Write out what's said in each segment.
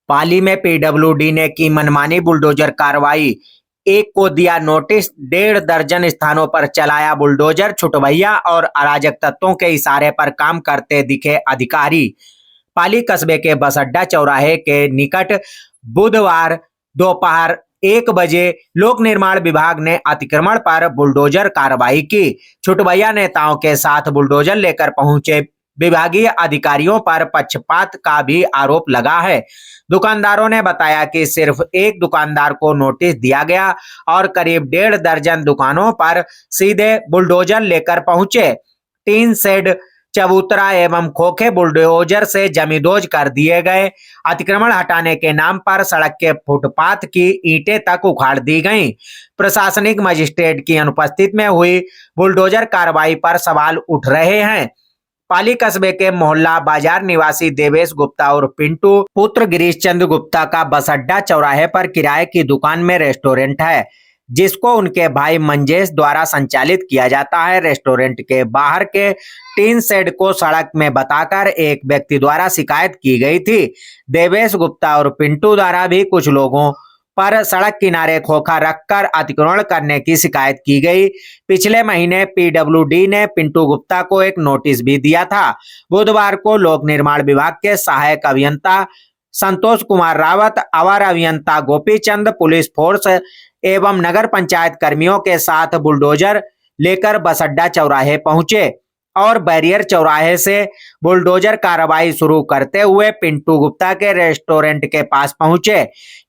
पाली में पीडब्ल्यूडी ने की मनमानी बुलडोजर कार्रवाई। एक को दिया नोटिस, 1.5 दर्जन स्थानों पर चलाया बुलडोजर। छुटभैया और अराजक तत्वों के इशारे पर काम करते दिखे अधिकारी। पाली कस्बे के बस अड्डा चौराहे के निकट बुधवार दोपहर 1 बजे लोक निर्माण विभाग ने अतिक्रमण पर बुलडोजर कार्रवाई की। छुटभैया नेताओं के साथ बुलडोजर लेकर पहुंचे विभागीय अधिकारियों पर पक्षपात का भी आरोप लगा है। दुकानदारों ने बताया कि सिर्फ एक दुकानदार को नोटिस दिया गया और करीब 1.5 दर्जन दुकानों पर सीधे बुलडोजर लेकर पहुंचे। टीन शेड, चबूतरा एवं खोखे बुलडोजर से जमींदोज कर दिए गए। अतिक्रमण हटाने के नाम पर सड़क के फुटपाथ की ईंटें तक उखाड़ दी गईं। प्रशासनिक मजिस्ट्रेट की अनुपस्थिति में हुई बुलडोजर कार्रवाई पर सवाल उठ रहे हैं। पाली कस्बे के मोहल्ला बाजार निवासी देवेश गुप्ता और पिंटू पुत्र गिरीश चंद्र गुप्ता का बस अड्डा चौराहे पर किराए की दुकान में रेस्टोरेंट है, जिसको उनके भाई मंजेश द्वारा संचालित किया जाता है। रेस्टोरेंट के बाहर के टीन शेड को सड़क में बताकर एक व्यक्ति द्वारा शिकायत की गई थी। देवेश गुप्ता और पिंटू द्वारा भी कुछ लोगों पर सड़क किनारे खोखा रखकर अतिक्रमण करने की शिकायत की गई। पिछले महीने पीडब्ल्यूडी ने पिंटू गुप्ता को एक नोटिस भी दिया था। बुधवार को लोक निर्माण विभाग के सहायक अभियंता संतोष कुमार रावत, अवर अभियंता गोपी चंद, पुलिस फोर्स एवं नगर पंचायत कर्मियों के साथ बुलडोजर लेकर बस अड्डा चौराहे पहुंचे और बैरियर चौराहे से बुलडोजर कार्रवाई शुरू करते हुए पिंटू गुप्ता के रेस्टोरेंट के पास पहुंचे।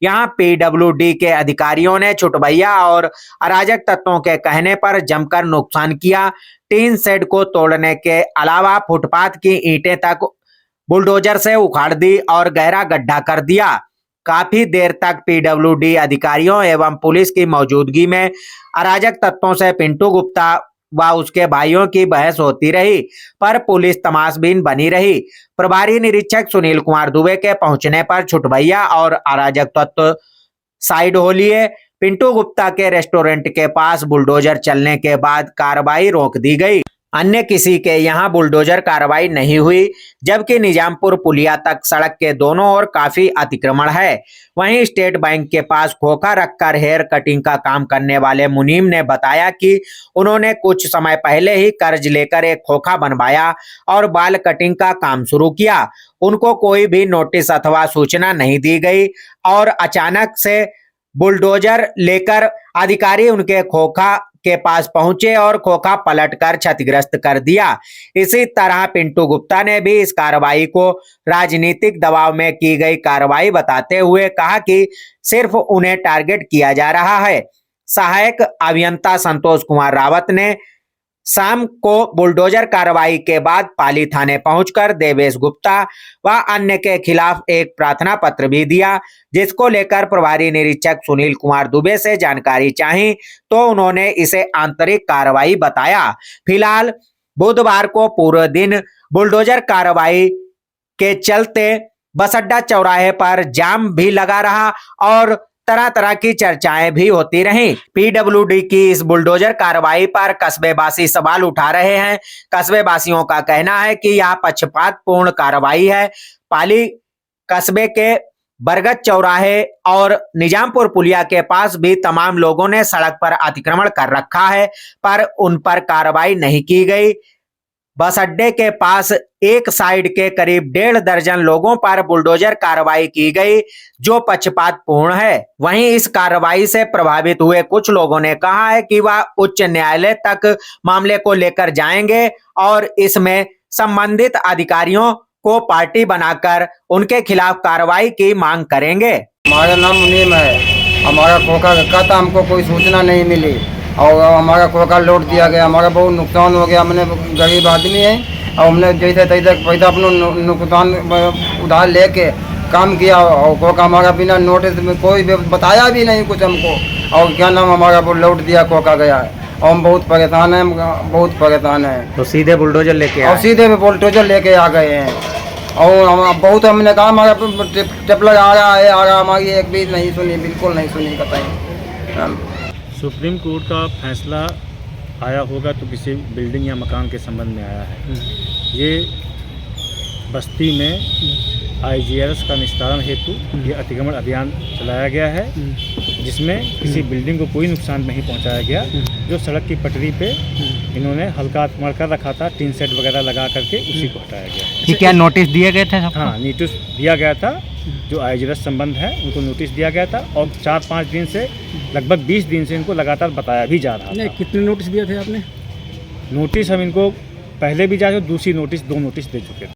यहां पीडब्ल्यूडी के अधिकारियों ने छुटभैया और अराजक तत्वों के कहने पर जमकर नुकसान किया। टीन शेड को तोड़ने के अलावा फुटपाथ की ईंटें तक बुलडोजर से उखाड़ दी और गहरा गड्ढा कर दिया। काफी देर तक पीडब्ल्यूडी अधिकारियों एवं पुलिस की मौजूदगी में अराजक तत्वों से पिंटू गुप्ता व उसके भाइयों की बहस होती रही, पर पुलिस तमाशबीन बनी रही। प्रभारी निरीक्षक सुनील कुमार दुबे के पहुंचने पर छुटभैया और अराजक तत्व साइड हो लिए। पिंटू गुप्ता के रेस्टोरेंट के पास बुलडोजर चलने के बाद कार्रवाई रोक दी गई। अन्य किसी के यहां बुलडोजर कार्रवाई नहीं हुई, जबकि निजामपुर पुलिया तक सड़क के दोनों ओर काफी अतिक्रमण है। वहीं स्टेट बैंक के पास खोखा रखकर हेयर कटिंग का काम करने वाले मुनीम ने बताया कि उन्होंने कुछ समय पहले ही कर्ज लेकर एक खोखा बनवाया और बाल कटिंग का काम शुरू किया। उनको कोई भी नोटिस अथवा सूचना नहीं दी गई और अचानक से बुलडोजर लेकर अधिकारी उनके खोखा के पास पहुंचे और खोखा पलटकर क्षतिग्रस्त कर दिया। इसी तरह पिंटू गुप्ता ने भी इस कार्रवाई को राजनीतिक दबाव में की गई कार्रवाई बताते हुए कहा कि सिर्फ उन्हें टारगेट किया जा रहा है। सहायक अभियंता संतोष कुमार रावत ने शाम को बुलडोजर कार्रवाई के बाद पाली थाने पहुंचकर देवेश गुप्ता व अन्य के खिलाफ एक प्रार्थना पत्र भी दिया, जिसको लेकर प्रभारी निरीक्षक सुनील कुमार दुबे से जानकारी चाही तो उन्होंने इसे आंतरिक कार्रवाई बताया। फिलहाल बुधवार को पूरे दिन बुलडोजर कार्रवाई के चलते बस अड्डा चौराहे पर जाम भी लगा रहा और तरह तरह की चर्चाएं भी होती रहीं। पीडब्ल्यूडी की इस बुलडोजर कार्रवाई पर कस्बेवासी सवाल उठा रहे हैं। कस्बेवासियों का कहना है कि यह पक्षपातपूर्ण कार्रवाई है। पाली कस्बे के बरगद चौराहे और निजामपुर पुलिया के पास भी तमाम लोगों ने सड़क पर अतिक्रमण कर रखा है, पर उन पर कार्रवाई नहीं की गई। बस अड्डे के पास एक साइड के करीब 1.5 दर्जन लोगों पर बुलडोजर कार्रवाई की गई, जो पक्षपातपूर्ण है। वहीं इस कार्रवाई से प्रभावित हुए कुछ लोगों ने कहा है कि वह उच्च न्यायालय तक मामले को लेकर जाएंगे और इसमें संबंधित अधिकारियों को पार्टी बनाकर उनके खिलाफ कार्रवाई की मांग करेंगे। हमारा नाम मुनीम है। हमारा खोखा का था, हमको कोई सूचना नहीं मिली और हमारा खोखा लौट दिया गया। हमारा बहुत नुकसान हो गया। हमने गरीब आदमी है और हमने जैसे तैसे पैसा अपना नुकसान उधार लेके काम किया और खोखा हमारा बिना नोटिस में कोई भी बताया भी नहीं कुछ हमको, और क्या नाम हमारा वो लौट दिया खोखा गया है और हम बहुत परेशान हैं, बहुत परेशान हैं। तो सीधे बुलडोजर लेके और सीधे बुलडोजर लेके आ गए हैं और हम बहुत हमने कहा हमारा टेपलर आ रहा हमारी एक भी नहीं सुनी, बिल्कुल नहीं सुनी कतई। सुप्रीम कोर्ट का फैसला आया होगा तो किसी बिल्डिंग या मकान के संबंध में आया है। ये बस्ती में IGRS का निस्तारण हेतु ये अतिक्रमण अभियान चलाया गया है, जिसमें किसी बिल्डिंग को कोई नुकसान नहीं पहुंचाया गया। जो सड़क की पटरी पे इन्होंने हल्का अतिक्रमण कर रखा था, टीन सेट वगैरह लगा करके उसी को हटाया गया। ये क्या नोटिस दिए गए थे सबको? हाँ, नोटिस दिया गया था। जो IGRS संबंध है उनको नोटिस दिया गया था और 4-5 दिन से लगभग 20 दिन से इनको लगातार बताया भी जा रहा था। कितने नोटिस दिए थे आपने? नोटिस हम इनको पहले भी जाए, दूसरी नोटिस 2 नोटिस दे चुके थे।